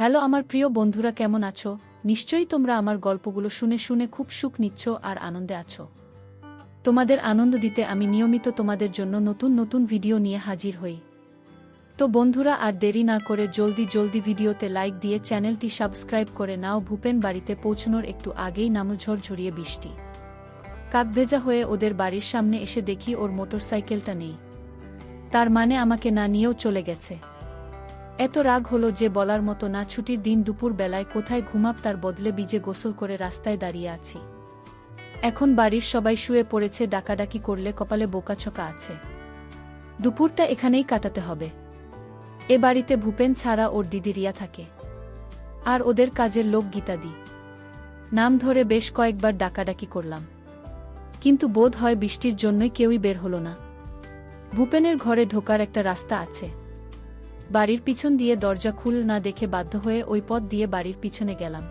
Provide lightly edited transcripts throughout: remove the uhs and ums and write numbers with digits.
Hello আমার প্রিয় বন্ধুরা, কেমন আছো? নিশ্চয়ই তোমরা আমার গল্পগুলো শুনে শুনে খুব সুখ নিচ্ছ আর আনন্দে আছো। তোমাদের আনন্দ দিতে আমি নিয়মিত তোমাদের জন্য নতুন নতুন ভিডিও নিয়ে হাজির হই। তো বন্ধুরা, আর দেরি না করে জলদি ভিডিওতে লাইক দিয়ে চ্যানেলটি সাবস্ক্রাইব করে নাও। ভূপেন বাড়িতে পৌঁছানোর একটু আগেই নামল ঝড়ঝড়িয়ে বৃষ্টি। কাকভেজা হয়ে ওদের বাড়ির সামনে এসে দেখি ওর মোটরসাইকেলটা নেই। তার মানে আমাকে না নিয়েও চলে গেছে। এত রাগ হলো যে বলার মতো না। ছুটির দিন দুপুর বেলায় কোথায় ঘুমাব, তার বদলে ভিজে গোসল করে রাস্তায় দাঁড়িয়ে আছি। এখন বাড়ির সবাই শুয়ে পড়েছে, ডাকাডাকি করলে কপালে বোকাছকা আছে। দুপুরটা এখানেই কাটাতে হবে। এ বাড়িতে ভূপেন ছাড়া ওর দিদি রিয়া থাকে, আর ওদের কাজের লোক গীতাদি। নাম ধরে বেশ কয়েকবার ডাকাডাকি করলাম, কিন্তু বোধ হয় বৃষ্টির জন্যই কেউই বের হলো না। ভূপেনের ঘরে ঢোকার একটা রাস্তা আছে। বাড়ির পিছন দিয়ে দরজা খুল না দেখে বাধ্য হয়ে ওই পথ দিয়ে বাড়ির পিছনে গেলাম।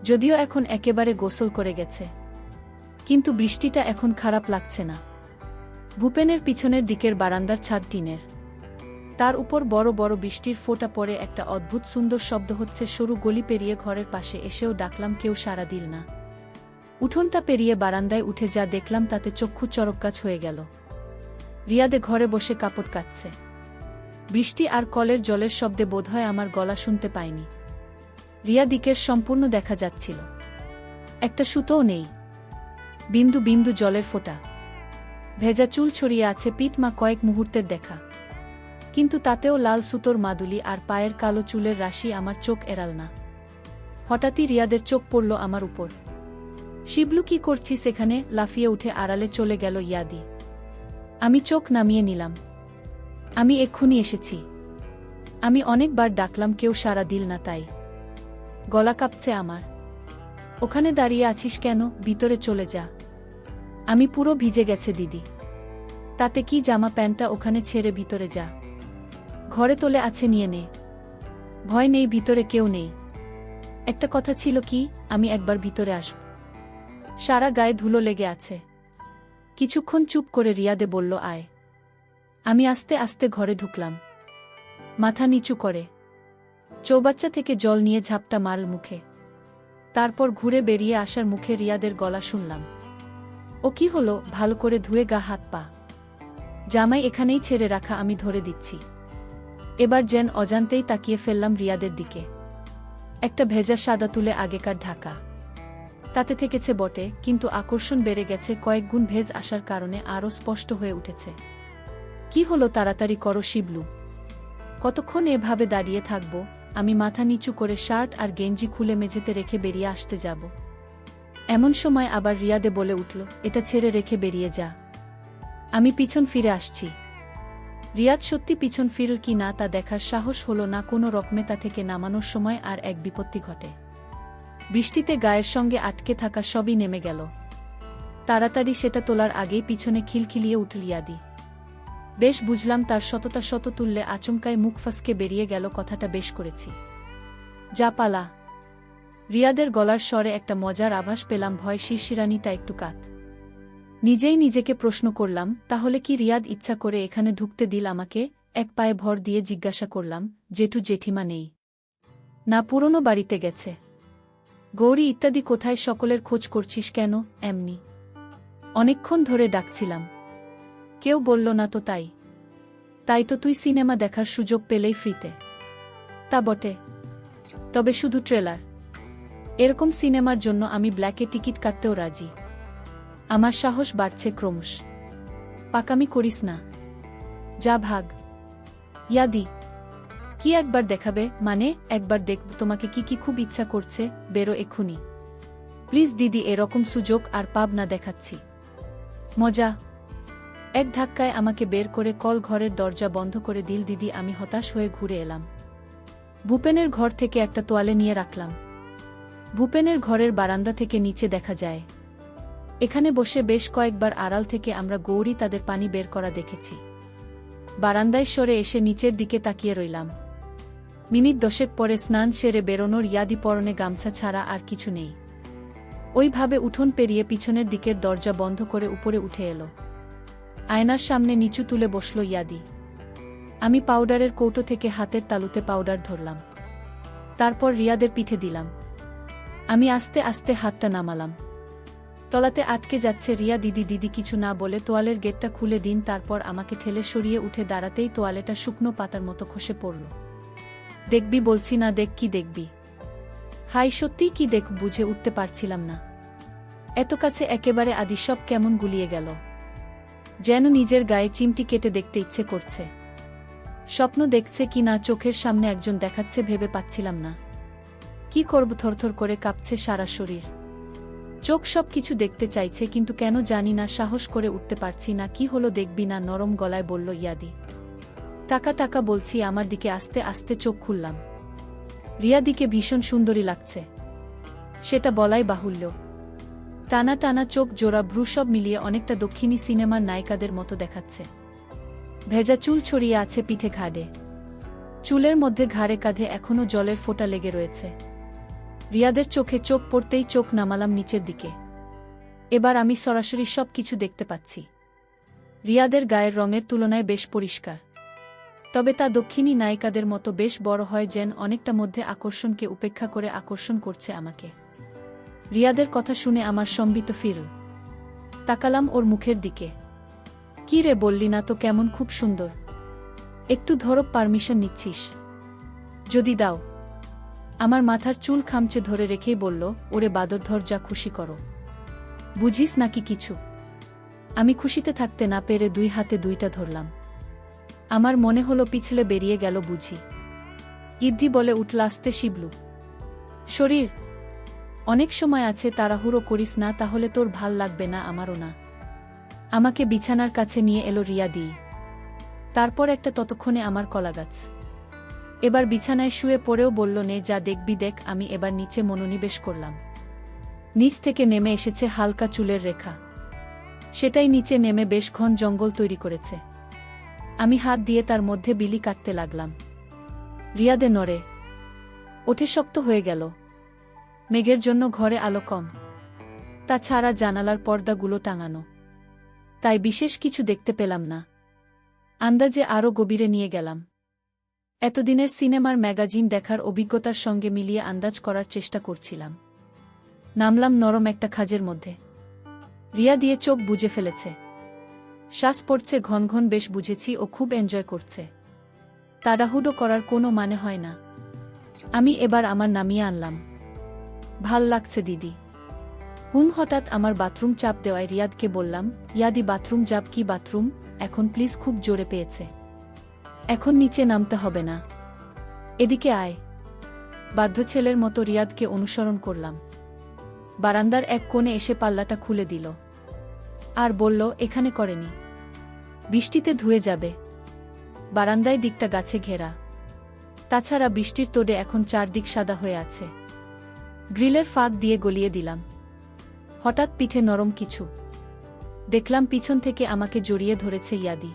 যদিও এখন একেবারে গোসল করে গেছে, কিন্তু বৃষ্টিটা এখন খারাপ লাগছে না। ভূপেনের পিছনের দিকের বারান্দার ছাদ টিনের, তার উপর বড় বড় বৃষ্টির ফোঁটা পড়ে একটা অদ্ভুত সুন্দর শব্দ হচ্ছে। সরু গলি পেরিয়ে ঘরের পাশে এসেও ডাকলাম, কেউ সাড়া দিল না। উঠোনটা পেরিয়ে বারান্দায় উঠে যা দেখলাম তাতে চক্ষু চরকগাছ হয়ে গেল। রিয়াদে ঘরে বসে কাপড় কাচ্ছে। বৃষ্টি আর কলের জলের শব্দে বোধহয় আমার গলা শুনতে পায়নি। রিয়া দিকের সম্পূর্ণ দেখা যাচ্ছিল, একটা সুতোও নেই, বিন্দু বিন্দু জলের ফোঁটা। ভেজা চুল ছড়িয়ে আছে পিঠমা কয়েক মুহূর্তের দেখা, কিন্তু তাতেও লাল সুতোর মাদুলি আর পায়ের কালো চুলের রাশি আমার চোখ এড়াল না। হঠাৎই রিয়াদের চোখ পড়ল আমার উপর। শিবলু, কি করছিস এখানে? লাফিয়ে উঠে আড়ালে চলে গেল ইয়াদি। আমি চোখ নামিয়ে নিলাম। আমি এক্ষুনি এসেছি। আমি অনেকবার ডাকলাম, কেউ সাড়া দিল না, তাই গলা কাঁপছে আমার। ওখানে দাঁড়িয়ে আছিস কেন? ভিতরে চলে যা। আমি পুরো ভিজে গেছে দিদি। তাতে কি, জামা প্যান্টটা ওখানে ছেড়ে ভিতরে যা। ঘরে তোলে আছে, নিয়ে নে। ভয় নেই, ভিতরে কেউ নেই। একটা কথা ছিল কি, আমি একবার ভিতরে আসব। সারা গায়ে ধুলো লেগে আছে। কিছুক্ষণ চুপ করে রিয়াদে বলল, আয়। আমি আস্তে আস্তে ঘরে ঢুকলাম, মাথা নিচু করে। চৌবাচ্চা থেকে জল নিয়ে ঝাপটা মারল মুখে। তারপর ঘুরে বেরিয়ে আসার মুখে রিয়াদের গলা শুনলাম। ও কি হলো? ভালো করে ধুয়ে গা হাত পা। জামাই এখানেই ছেড়ে রাখা, আমি ধরে দিচ্ছি। এবার যেন অজান্তেই তাকিয়ে ফেললাম রিয়াদের দিকে। একটা ভেজা সাদা তুলে আগেকার ঢাকা, তাতে থেকেছে বটে, কিন্তু আকর্ষণ বেড়ে গেছে কয়েক গুণ। ভেজ আসার কারণে আরও স্পষ্ট হয়ে উঠেছে। কি হলো? তাড়াতাড়ি করো শিবলু। কতক্ষণ এভাবে দাঁড়িয়ে থাকব? আমি মাথা নিচু করে শার্ট আর গেঞ্জি খুলে মেঝেতে রেখে বেরিয়ে আসতে যাব। এমন সময় আবার রিয়াদে বলে উঠল, এটা ছেড়ে রেখে বেরিয়ে যা। আমি পিছন ফিরে আসছি। রিয়াদ সত্যি পিছন ফিরল কি না তা দেখার সাহস হলো না। কোনো রকমে তা থেকে নামানোর সময় আর এক বিপত্তি ঘটে। বৃষ্টিতে গায়ের সঙ্গে আটকে থাকা সবই নেমে গেল। তাড়াতাড়ি সেটা তোলার আগেই পিছনে খিলখিলিয়ে উঠল ইয়াদি। বেশ বুঝলাম তার সততা। শত তুললে আচমকায় মুখ ফসকে বেরিয়ে গেল, কথাটা বেশ করেছি। যা পালা। রিয়াদের গলার স্বরে একটা মজার আভাস পেলাম, ভয় শিরশিরানিটা একটু কাত। নিজেই নিজেকে প্রশ্ন করলাম, তাহলে কি রিয়াদ ইচ্ছা করে এখানে ঢুকতে দিল আমাকে? এক পায়ে ভর দিয়ে জিজ্ঞাসা করলাম, জেঠু জেঠিমা নেই? না, পুরনো বাড়িতে গেছে। গৌরী ইত্যাদি কোথায়? সকলের খোঁজ করছিস কেন? এমনি অনেকক্ষণ ধরে ডাকছিলাম, কেউ বলল না তো, তাই তো তুই সিনেমা দেখার সুযোগ পেলেই ফ্রিতে। তা বটে, তবে শুধু ট্রেলার। এরকম সিনেমার জন্য আমি ব্ল্যাকে টিকিট কাটতেও রাজি। আমার সাহস বাড়ছে ক্রমশ। পাকামি করিস না, যা ভাগ। ইয়াদি, কি একবার দেখাবে? মানে একবার দেখব তোমাকে। কি খুব ইচ্ছা করছে? বেরো এক্ষুনি প্লিজ দিদি, এরকম সুযোগ আর পাব না, দেখাচ্ছি মজা। এক ধাক্কায় আমাকে বের করে কল ঘরের দরজা বন্ধ করে দিল দিদি। আমি হতাশ হয়ে ঘুরে এলাম। ভূপেনের ঘর থেকে একটা তোয়ালে নিয়ে রাখলাম। ভূপেনের ঘরের বারান্দা থেকে নিচে দেখা যায়। এখানে বসে বেশ কয়েকবার আড়াল থেকে আমরা গৌরী তাদের পানি বের করা দেখেছি। বারান্দায় সরে এসে নিচের দিকে তাকিয়ে রইলাম। মিনিট 10 পরে স্নান সেরে বেরোনোর ইয়াদি, পরনে গামছা ছাড়া আর কিছু নেই। ওইভাবে উঠোন পেরিয়ে পিছনের দিকের দরজা বন্ধ করে উপরে উঠে এলো। আয়নার সামনে নিচু তুলে বসল ইয়াদি। আমি পাউডারের কৌটো থেকে হাতের তালুতে পাউডার ধরলাম। তারপর রিয়াদের পিঠে দিলাম। আমি আস্তে আস্তে হাতটা নামালাম। তলাতে আটকে যাচ্ছে। রিয়া দিদি দিদি কিছু না বলে তোয়ালের গেটটা খুলে দিন, তারপর আমাকে ঠেলে সরিয়ে উঠে দাঁড়াতেই তোয়ালেটা শুকনো পাতার মতো খসে পড়ল। দেখবি বলছি না, দেখ কি দেখবি? হাই সত্যিই কি দেখ, বুঝে উঠতে পারছিলাম না। এত কাছে একেবারে আদি সব কেমন গুলিয়ে গেল, যেন নিজের গায়ে চিমটি কেটে দেখতে ইচ্ছে করছে। স্বপ্ন দেখছে কি না চোখের সামনে একজন দেখাচ্ছে ভেবে পাচ্ছিলাম না। কি করব, থরথর করে কাঁপছে সারা শরীর। চোখ সব কিছু দেখতে চাইছে, কিন্তু কেন জানি না সাহস করে উঠতে পারছি না। কি হলো দেখবি না, নরম গলায় বলল ইয়াদি। টাকা টাকা বলছি আমার দিকে। আস্তে আস্তে চোখ খুললাম। রিয়াদিকে ভীষণ সুন্দরী লাগছে, সেটা বলাই বাহুল্য। টানা টানা চোখ, জোড়া ভ্রু সব মিলিয়ে অনেকটা দক্ষিণী সিনেমার নায়িকাদের মতো দেখাচ্ছে। ভেজা চুল ছড়িয়ে আছে পিঠে ঘাড়ে, চুলের মধ্যে ঘাড়ে কাঁধে এখনো জলের ফোঁটা লেগে রয়েছে। রিয়াদের চোখে চোখ পড়তেই চোখ নামালাম নিচের দিকে। এবার আমি সরাসরি সব কিছু দেখতে পাচ্ছি। রিয়াদের গায়ের রঙের তুলনায় বেশ পরিষ্কার, তবে তা দক্ষিণী নায়িকাদের মতো বেশ বড় হয়, যেন অনেকটা মধ্যে আকর্ষণকে উপেক্ষা করে আকর্ষণ করছে আমাকে। রিয়াদের কথা শুনে আমার সম্বিত ফিরল। তাকালাম ওর মুখের দিকে। কি রে, বললি না তো কেমন খুব সুন্দর? একটু ধরো, পারমিশন নিচ্ছিস? যদি দাও। আমার মাথার চুল খামচে ধরে রেখেই বলল, ওরে বাদর, ধর, যা খুশি করো। বুঝিস নাকি কিছু? আমি খুশিতে থাকতে না পেরে দুই হাতে দুইটা ধরলাম। আমার মনে হলো পিছলে বেরিয়ে গেল বুঝি। ইদ্দি বলে উঠল আস্তে, শিবলু শরীর, অনেক সময় আছে, তাড়াহুড়ো করিস না, তাহলে তোর ভাল লাগবে না, আমারও না। আমাকে বিছানার কাছে নিয়ে এলো রিয়াদি। তারপর একটা ততক্ষণে আমার কলাগাছ। এবার বিছানায় শুয়ে পড়েও বলল, নে যা দেখবি দেখ। আমি এবার নিচে মনোনিবেশ করলাম। নিচ থেকে নেমে এসেছে হালকা চুলের রেখা, সেটাই নিচে নেমে বেশ ঘন জঙ্গল তৈরি করেছে। আমি হাত দিয়ে তার মধ্যে বিলি কাটতে লাগলাম। রিয়াদে নড়ে ওঠে, শক্ত হয়ে গেল। মেঘের জন্য ঘরে আলো কম, তাছাড়া জানালার পর্দাগুলো টাঙানো, তাই বিশেষ কিছু দেখতে পেলাম না। আন্দাজে আরও গভীরে নিয়ে গেলাম। এতদিনের সিনেমার ম্যাগাজিন দেখার অভিজ্ঞতার সঙ্গে মিলিয়ে আন্দাজ করার চেষ্টা করছিলাম। নামলাম নরম একটা খাজের মধ্যে। রিয়া দিয়ে চোখ বুজে ফেলেছে, শ্বাস পড়ছে ঘন ঘন। বেশ বুঝেছি ও খুব এনজয় করছে। তাড়াহুড়ো করার কোনো মানে হয় না। আমি এবার আমার নামিয়ে আনলাম। ভাল লাগছে দিদি। হঠাৎ আমার বাথরুম চাপ দেওয়ায় রিয়াদকে বললাম, ইয়াদি বাথরুম যাব? কি বাথরুম এখন প্লিজ, খুব জোরে পেয়েছে। এখন নিচে নামতে হবে না, এদিকে আয়। বাধ্য ছেলের মতো রিয়াদকে অনুসরণ করলাম। বারান্দার এক কোণে এসে পাল্লাটা খুলে দিল আর বলল, এখানে করেনি, বৃষ্টিতে ধুয়ে যাবে। বারান্দায় দিকটা গাছে ঘেরা, তাছাড়া বৃষ্টির তোড়ে এখন চারদিক সাদা হয়ে আছে। গ্রিলের ফাঁক দিয়ে গলিয়ে দিলাম। হঠাৎ পিঠে নরম কিছু দেখলাম, পিছন থেকে আমাকে জড়িয়ে ধরেছে ইয়াদি।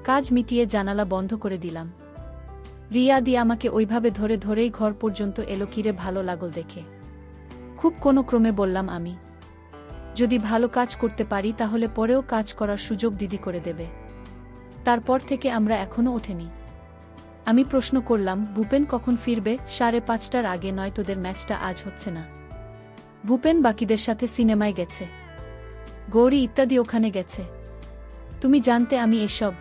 কাজ মিটিয়ে জানালা বন্ধ করে দিলাম। রিয়াদি আমাকে ওইভাবে ধরে ধরেই ঘর পর্যন্ত এলো। কিরে, ভালো লাগল দেখে? খুব কোনো ক্রমে বললাম আমি। যদি ভালো কাজ করতে পারি তাহলে পরেও কাজ করার সুযোগ দিদি করে দেবে। তারপর থেকে আমরা এখনো ওঠেনি। আমি প্রশ্ন করলাম, ভূপেন কখন ফিরবে? 5:30টার আগে নয়, তোদের ম্যাচটা আজ হচ্ছে না? ভূপেন বাকিদের সাথে সিনেমায় গেছে, গৌরী ইত্যাদি ওখানে গেছে। তুমি জানতে আমি এসব?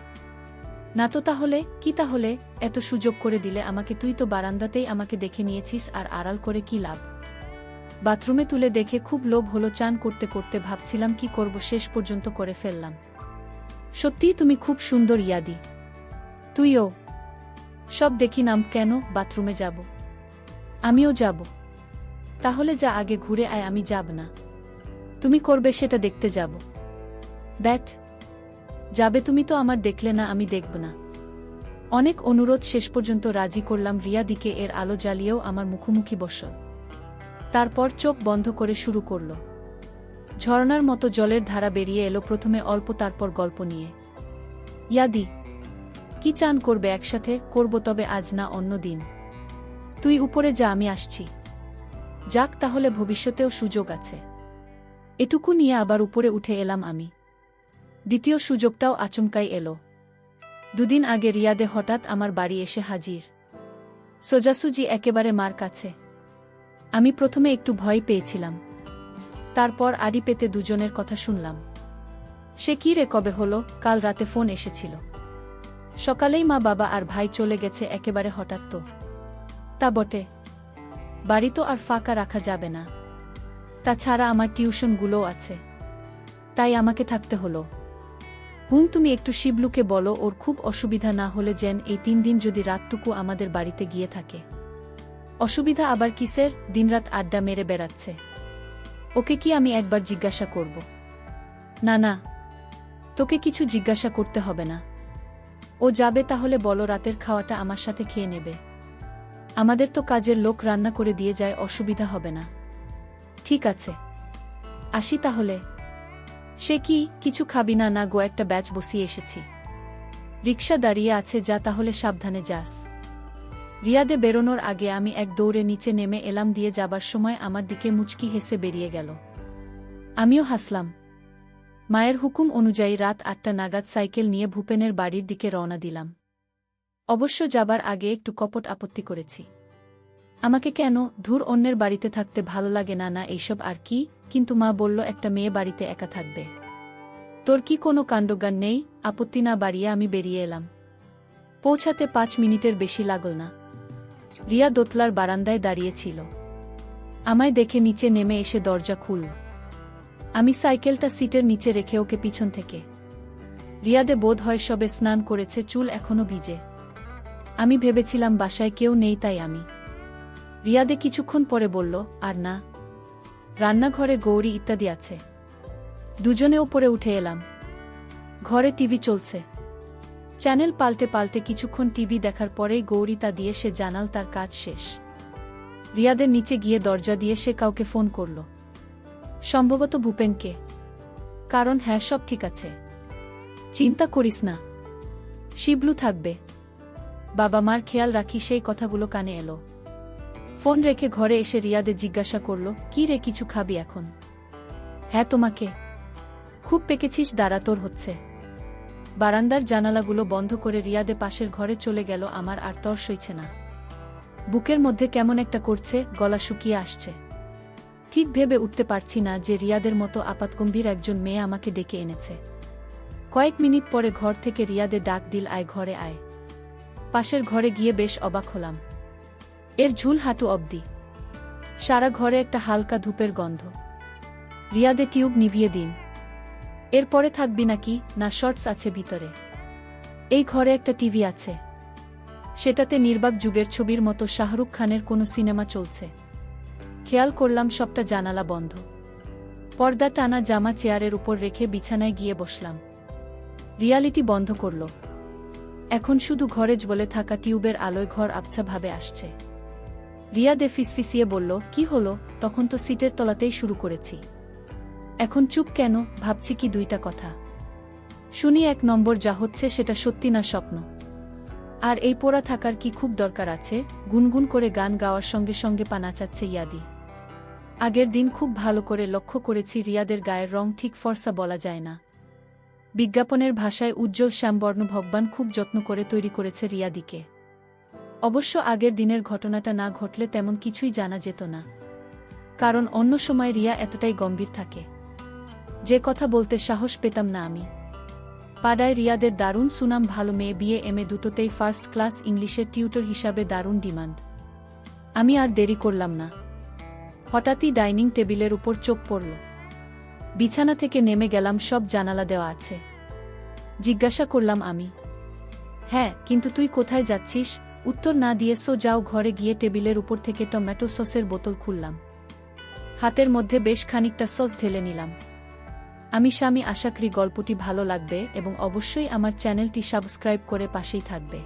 না তো তাহলে কি? তাহলে এত সুযোগ করে দিলে আমাকে, তুই তো বারান্দাতেই আমাকে দেখে নিয়েছিস, আর আড়াল করে কি লাভ? বাথরুমে তুলে দেখে খুব লোভ হলো। চান করতে করতে ভাবছিলাম কি করব, শেষ পর্যন্ত করে ফেললাম। সত্যিই তুমি খুব সুন্দর ইয়াদি। তুইও। সব দেখি নাম। কেন, বাথরুমে যাব? আমিও যাব। তাহলে যা, আগে ঘুরে আয়। আমি যাব না, তুমি করবে সেটা দেখতে যাব। ব্যাট যাবে তুমি তো, আমার দেখলে না, আমি দেখব না। অনেক অনুরোধ শেষ পর্যন্ত রাজি করলাম রিয়াদিকে। এর আলো জ্বালিয়েও আমার মুখোমুখি বসল। তারপর চোখ বন্ধ করে শুরু করল। ঝর্ণার মতো জলের ধারা বেরিয়ে এলো, প্রথমে অল্প, তারপর গল্প নিয়ে। ইয়াদি, কি চান করবে একসাথে? করব, তবে আজ না, অন্য দিন। তুই উপরে যা, আমি আসছি। যাক, তাহলে ভবিষ্যতেও সুযোগ আছে। এটুকু নিয়ে আবার উপরে উঠে এলাম আমি। দ্বিতীয় সুযোগটাও আচমকাই এলো। 2 দিন আগে রিয়াদে হঠাৎ আমার বাড়ি এসে হাজির। সোজাসুজি একেবারে মার কাছে। আমি প্রথমে একটু ভয় পেয়েছিলাম, তারপর আড়ি পেতে দুজনের কথা শুনলাম। সে কি রে, কবে হলো? কাল রাতে ফোন এসেছিল। সকালেই মা, বাবা আর ভাই চলে গেছে একেবারে হঠাৎ। তো তা বটে, বাড়ি তো আর ফাঁকা রাখা যাবে না। তাছাড়া আমার টিউশনগুলোও আছে, তাই আমাকে থাকতে হলো। তুমি একটু শিবলুকে বলো ওর খুব অসুবিধা না হলে যেন এই 3 দিন যদি রাতটুকু আমাদের বাড়িতে গিয়ে থাকে। অসুবিধা আবার কিসের? দিনরাত আড্ডা মেরে বেড়াচ্ছে। ওকে কি আমি একবার জিজ্ঞাসা করব? না না, তোকে কিছু জিজ্ঞাসা করতে হবে না। ও যাবে তাহলে বলো রাতের খাওয়াটা আমার সাথে খেয়ে নেবে। আমাদের তো কাজের লোক রান্না করে দিয়ে যায়, অসুবিধা হবে না। ঠিক আছে, আসি তাহলে। সে কি, কিছু খাবি না? না গো, একটা ব্যাচ বসিয়ে এসেছি। রিকশা দাঁড়িয়ে আছে, যা তাহলে সাবধানে যাস। রিয়াদে বেরোনোর আগে আমি এক দৌড়ে নিচে নেমে এলাম। দিয়ে যাবার সময় আমার দিকে মুচকি হেসে বেরিয়ে গেল। আমিও হাসলাম। মায়ের হুকুম অনুযায়ী রাত 8টা নাগাদ সাইকেল নিয়ে ভূপেনের বাড়ির দিকে রওনা দিলাম। অবশ্য যাবার আগে একটু কপট আপত্তি করেছি। আমাকে কেন, ধুর, অন্যের বাড়িতে থাকতে ভালো লাগে না, না এইসব আর কি। কিন্তু মা বলল একটা মেয়ে বাড়িতে একা থাকবে। তোর কি কোনো কাণ্ডজ্ঞান নেই? আপত্তি না বাড়িয়ে আমি বেরিয়ে এলাম। পৌঁছাতে 5 মিনিটের বেশি লাগল না। রিয়া দোতলার বারান্দায় দাঁড়িয়েছিল। আমায় দেখে নিচে নেমে এসে দরজা খুলল। আমি সাইকেলটা সিটের নিচে রেখে ওকে পিছন থেকে। রিয়াদে বোধ হয় সবে স্নান করেছে, চুল এখনো ভিজে। আমি ভেবেছিলাম বাসায় কেউ নেই, তাই আমি। রিয়াদে কিছুক্ষণ পরে বলল, আর না, রান্নাঘরে গৌরী ইত্যাদি আছে। দুজনে ওপরে উঠে এলাম। ঘরে টিভি চলছে। চ্যানেল পাল্টে পাল্টে কিছুক্ষণ টিভি দেখার পরেই গৌরী তা দিয়ে সে জানাল তার কাজ শেষ। রিয়াদের নিচে গিয়ে দরজা দিয়ে সে কাউকে ফোন করল, সম্ভবত ভূপেনকে। কারণ হ্যাঁ, সব ঠিক আছে, চিন্তা করিস না, শিবলু থাকবে, বাবা মার খেয়াল রাখি, সেই কথাগুলো কানে এলো। ফোন রেখে ঘরে এসে রিয়াদে জিজ্ঞাসা করল, কি রে, কিছু খাবি এখন? হ্যাঁ, তোমাকে। খুব পেকেছিস, দাঁড়া, তোর হচ্ছে। বারান্দার জানালাগুলো বন্ধ করে রিয়াদে পাশের ঘরে চলে গেল। আমার আর তর সইছে না। বুকের মধ্যে কেমন একটা করছে, গলা শুকিয়ে আসছে। ঠিক ভেবে উঠতে পারছি না যে রিয়াদের মতো আপাতগম্ভীর একজন মেয়ে আমাকে ডেকে এনেছে। কয়েক মিনিট পরে ঘর থেকে রিয়াদে ডাক দিল, আয় ঘরে আয়। পাশের ঘরে গিয়ে বেশ অবাক হলাম। এর ঝুল হাঁটু অবধি, সারা ঘরে একটা হালকা ধূপের গন্ধ। রিয়াদে, টিউব নিভিয়ে দিন। এরপরে থাকবি নাকি? না, শর্টস আছে ভিতরে। এই ঘরে একটা টিভি আছে, সেটাতে নির্বাক যুগের ছবির মতো শাহরুখ খানের কোনো সিনেমা চলছে। খেয়াল করলাম সবটা জানালা বন্ধ। পর্দা টানা জামা চেয়ারের উপর রেখে বিছানায় গিয়ে বসলাম। রিয়ালিটি বন্ধ করল। এখন শুধু ঘরে জ্বলে থাকা টিউবের আলোয় ঘর আবছাভাবে আসছে। রিয়াদে ফিসফিসিয়ে বলল, কি হলো? তখন তো সিটের তলাতেই শুরু করেছি। এখন চুপ কেন? ভাবছি কি 2টা কথা। শুনি 1 নম্বর, যা হচ্ছে সেটা সত্যি না স্বপ্ন? আর এই পোড়া থাকার কি খুব দরকার আছে? গুনগুন করে গান গাওয়ার সঙ্গে সঙ্গে পা নাচাচ্ছে ইয়াদি। আগের দিন খুব ভালো করে লক্ষ্য করেছি, রিয়াদের গায়ের রং ঠিক ফর্সা বলা যায় না। বিজ্ঞাপনের ভাষায় উজ্জ্বল শ্যামবর্ণ। ভগবান খুব যত্ন করে তৈরি করেছে রিয়াদিকে। অবশ্য আগের দিনের ঘটনাটা না ঘটলে তেমন কিছুই জানা যেত না, কারণ অন্য সময় রিয়া এতটাই গম্ভীর থাকে যে কথা বলতে সাহস পেতাম না আমি। পাড়ায় রিয়াদের দারুণ সুনাম, ভালো মেয়ে, বিএ এমএ দুটোতেই ফার্স্ট ক্লাস, ইংলিশের টিউটর হিসাবে দারুণ ডিমান্ড। আমি আর দেরি করলাম না। হঠাৎই ডাইনিং টেবিলের উপর চোখ পড়ল। বিছানা থেকে নেমে গেলাম। সব জানালা দেওয়া আছে। জিজ্ঞাসা করলাম আমি। হ্যাঁ, কিন্তু তুই কোথায় যাচ্ছিস? উত্তর না দিয়ে যাও ঘরে গিয়ে টেবিলের উপর থেকে টমেটো সসের বোতল খুললাম। হাতের মধ্যে বেশ খানিকটা সস ঢেলে নিলাম। আমি স্বামী, আশা করি গল্পটি ভালো লাগবে এবং অবশ্যই আমার চ্যানেলটি সাবস্ক্রাইব করে পাশেই থাকবে।